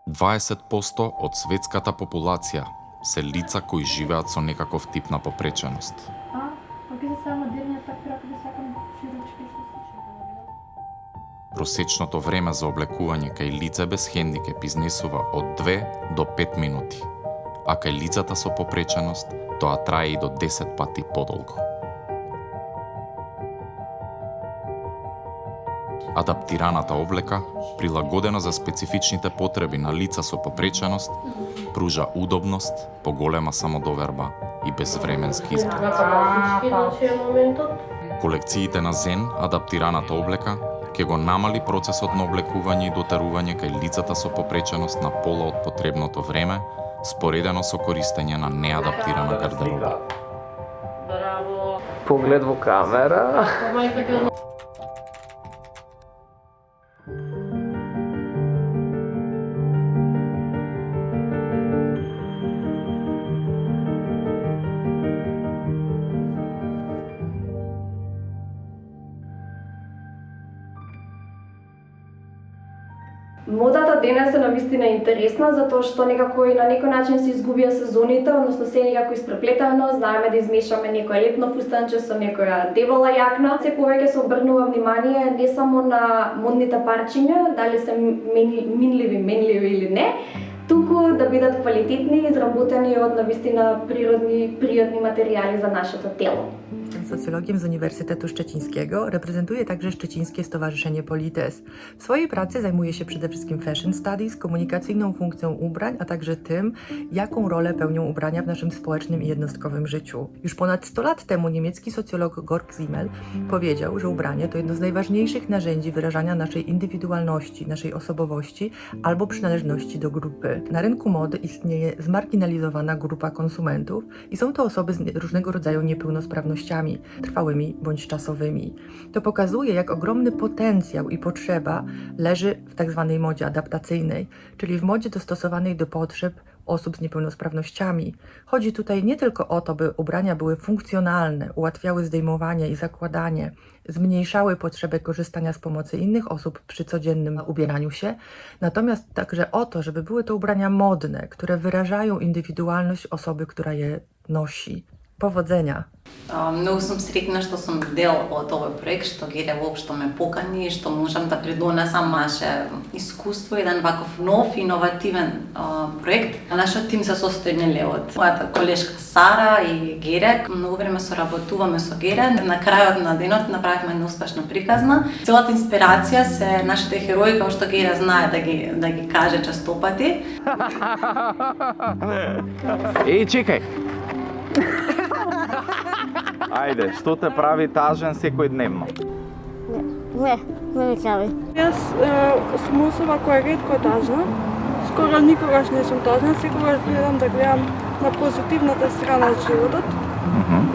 20% од светската популација се лица кои живеат со некаков тип на попреченост. Просечното време за облекување кај лице без хендикеп изнесува од 2 до 5 минути, а кај лицата со попреченост тоа трае и до 10 пати подолго. Адаптираната облека, прилагодена за специфичните потреби на лица со попреченост, пружа удобност, поголема самодоверба и безвременски изглед. Колекциите на Зен, адаптираната облека, ќе го намали процесот на облекување и дотерување кај лицата со попреченост на пола од потребното време, споредено со користење на неадаптирана гардероба. Поглед во камера. Модата денес е навистина интересна, затоа што некако и на некој начин се изгубија сезоните, односно се некако испреплетено, знаеме да измешаме некој лепно фустанче со некоја дебела јакна. Се повеќе се обрнува внимание не само на модните парчиња, дали се менливи или не, туку да бидат квалитетни и изработени од навистина природни, пријатни материјали за нашето тело. Socjologiem z Uniwersytetu Szczecińskiego reprezentuje także Szczecińskie Stowarzyszenie Polites. W swojej pracy zajmuje się przede wszystkim fashion studies, komunikacyjną funkcją ubrań, a także tym, jaką rolę pełnią ubrania w naszym społecznym i jednostkowym życiu. Już ponad 100 lat temu niemiecki socjolog Georg Simmel powiedział, że ubranie to jedno z najważniejszych narzędzi wyrażania naszej indywidualności, naszej osobowości albo przynależności do grupy. Na rynku mody istnieje zmarginalizowana grupa konsumentów i są to osoby z różnego rodzaju niepełnosprawnościami, trwałymi bądź czasowymi. To pokazuje, jak ogromny potencjał i potrzeba leży w tak zwanej modzie adaptacyjnej, czyli w modzie dostosowanej do potrzeb osób z niepełnosprawnościami. Chodzi tutaj nie tylko o to, by ubrania były funkcjonalne, ułatwiały zdejmowanie i zakładanie, zmniejszały potrzebę korzystania z pomocy innych osób przy codziennym ubieraniu się, natomiast także o to, żeby były to ubrania modne, które wyrażają indywidualność osoby, która je nosi. Powodzenia! Многу сум сретна што сум дел од овој проект, што Гере воопшто ме покани и што можам да придонесам наше искуство, еден ваков нов, иновативен проект. Нашиот тим се состои од мојата колешка Сара и Гере. Многу време соработуваме со Гере. На крајот на денот направивме една успешна приказна. Целата инспирација се нашите херои, како што Гере знае да ги каже честопати. Чекај! Ајде, што те прави тажен секојдневно? Не ми прави. Јас сум особа која ретко е тажна. Скоро никогаш не сум тажна, секогаш гледам да гледам на позитивната страна од животот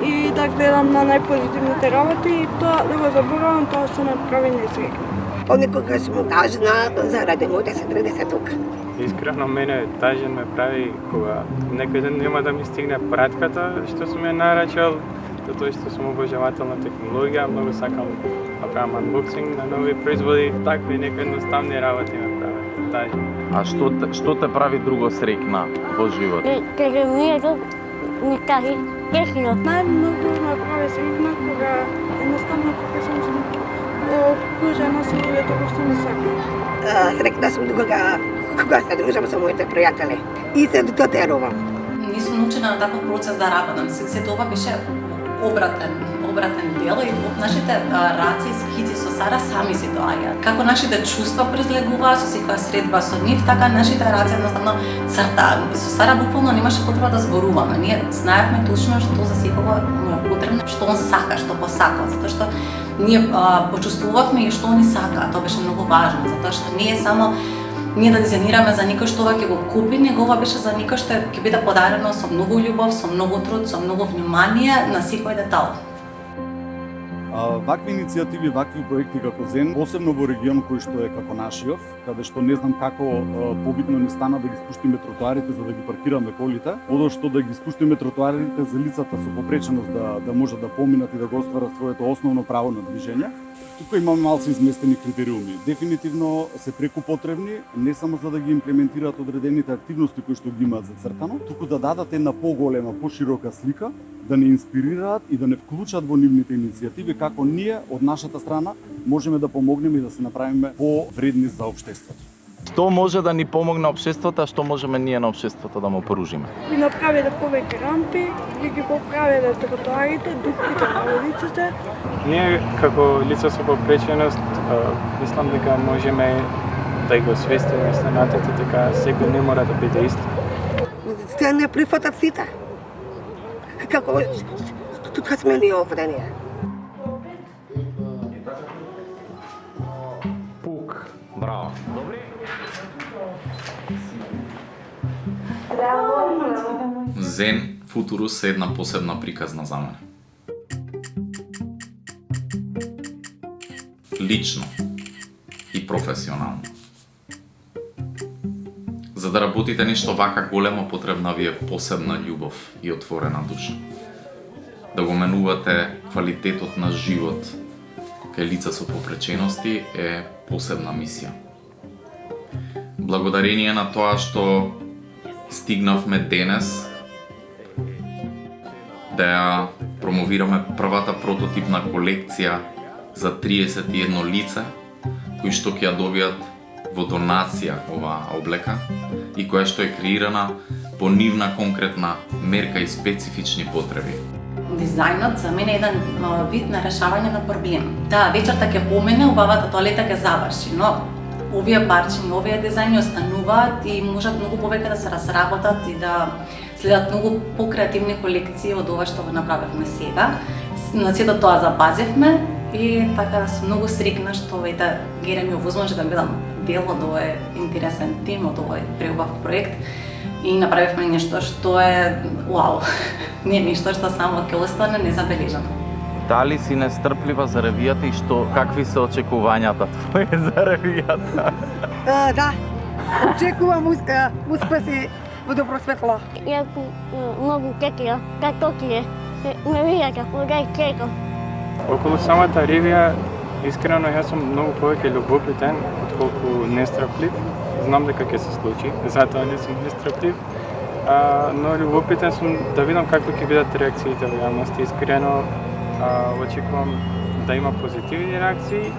и да гледам на најпозитивните работи и тоа да го заборавам тоа што ме прави несреќна. Понекогаш сум тажна заради моите 30 тука. Искрено мене тажен ме прави кога некој ден нема да ми стигне пратката што сум ја нарачал, затоа што сум обожавател на технологија, многу сакам да правам unboxing на нови производи, такви некои едноставни работи ме прават тажен. А што те прави друго среќна во животот? Кога ми ми кажи тесно. Најмногу ме прави среќна кога едноставно кога сум окружена со луѓето кои што ме сакаат. Среќна сум кога се дружам со моите пријатели и се дотерувам. Не сум научена на таков процес да работам. Се тоа беше обратен дел и нашите раци и скици со Сара сами се доаѓаат. Како нашите чувства презлегуваат со секоја средба со нив, така нашите раци едноставно цртаат. Со Сара буквално немаше потреба да зборуваме. Ние знаевме точно што за секого му е потребно, што он сака, што посака, затоа што ние почувствувавме и што они сакаат. Тоа беше многу важно, затоа што не е само ние да дизајнираме за никој што ќе го купи, него ова беше за никој што ќе биде подарено со многу љубов, со многу труд, со многу внимание на секој детал. Вакви иницијативи, вакви проекти како ЗЕН, посебно во регион кој што е како нашиот, каде што не знам како побитно ни стана да ги спуштиме тротоарите за да ги паркираме колите, одошто да ги спуштиме тротоарите за лицата со попреченост да можат да поминат и да го остварат своето основно право на движење. Тука имаме малку изместени критериуми. Дефинитивно се преку потребни, не само за да ги имплементираат одредените активности кои што ги имаат зацртано, туку да дадат една поголема, поширока слика, да не инспирираат и да не вклучат во нивните иницијативи како ние од нашата страна можеме да помогнеме и да се направиме повредни за општеството. Што може да ни помогне општеството, а што можеме ние на општеството да му поружиме? Би направиле повеќе рампи, би ги поправиле тротоарите, дупките на улиците. Ние како лица со попреченост мислам дека можеме да го освестиме останатите, така секој не мора да биде ист. Се не прифатат сите. Како тука сме ние овде. Пук. Браво. Добри. Зен Футурус е една посебна приказна за мене. Лично и професионално. За да работите нешто вака големо, потребна ви е посебна љубов и отворена душа. Да го менувате квалитетот на живот кај лица со попречености е посебна мисија. Благодарение на тоа што стигнавме денес да ја промовираме првата прототипна колекција за 31 лице, кои што ќе ја добијат во донација оваа облека и која што е креирана по нивна конкретна мерка и специфични потреби. Дизајнот за мене е еден вид на решавање на проблем. Да, вечерта ќе помине, убавата тоалета ќе заврши, но овие парчиња, овие дизајни остануваат и можат многу повеќе да се разработат и да следат многу покреативни колекции од ова што го направивме сега. На сето тоа запазивме и така сум многу срекна што Гере ми овозможи да бидам дел од овој интересен тим, од овој преубав проект и направивме нешто што е вау. Не е нешто што само ќе остане незабележано. Дали си нестрплива за ревијата и какви се очекувањата твои за ревијата? Да, очекувам успеси во добро светло. Јас многу кекија, како ќе ме видите, кога е кека. Околу самата ревија, искрено јас сум многу повеќе љубопитен отколку нестрплив. Знам дека ќе се случи, затоа не сум нестрплив. Но љубопитен сум да видам какви ќе бидат реакциите во јавност. Искрено очекувам да има позитивни реакции.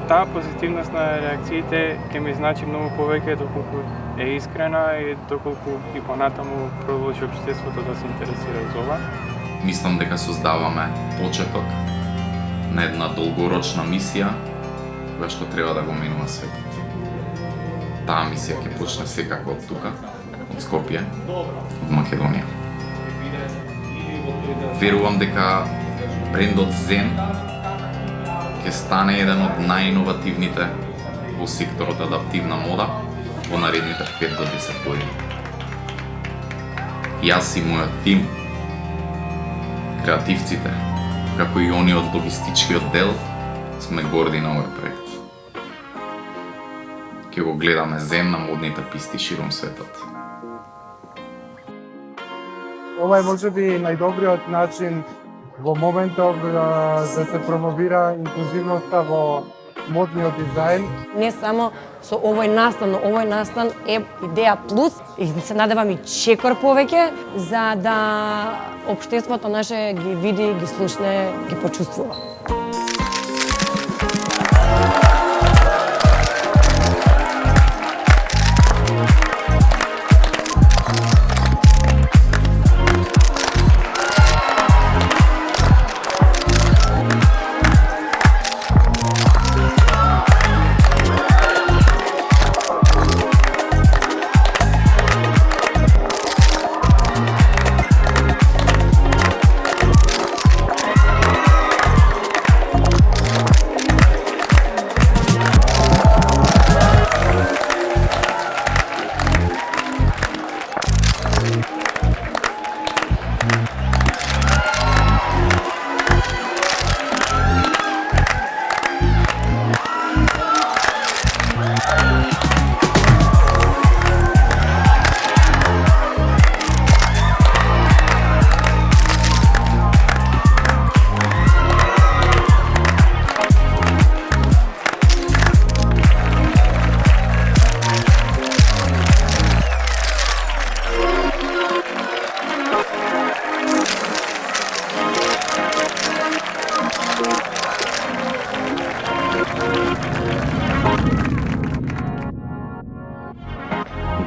Таа позитивност на реакциите ќе ми значи многу повеќе доколку е искрена и доколку и понатаму продолжи општеството да се интересира за ова. Мислам дека создаваме почеток на една долгорочна мисија која што треба да го менува светот. Таа мисија ќе почне секако од тука, од Скопје, од Македонија. Верувам дека брендот Зен ќе стане еден од најиновативните во секторот адаптивна мода во наредните 5 до 10 години. Јас и мојот тим, креативците, како и они од логистичкиот дел, сме горди на овој проект. Ќе го гледаме Зен на модните писти широм светот. Ова е можеби најдобриот начин во моментов да се промовира инклузивноста во модниот дизајн. Не само со овој настан, но овој настан е идеја плюс и се надевам и чекор повеќе за да општеството наше ги види, ги слушне, ги почувствува.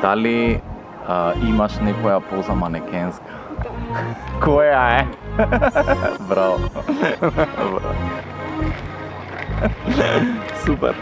Дали имаш некоја поза манекенска? Која е? Браво. Браво. Супер.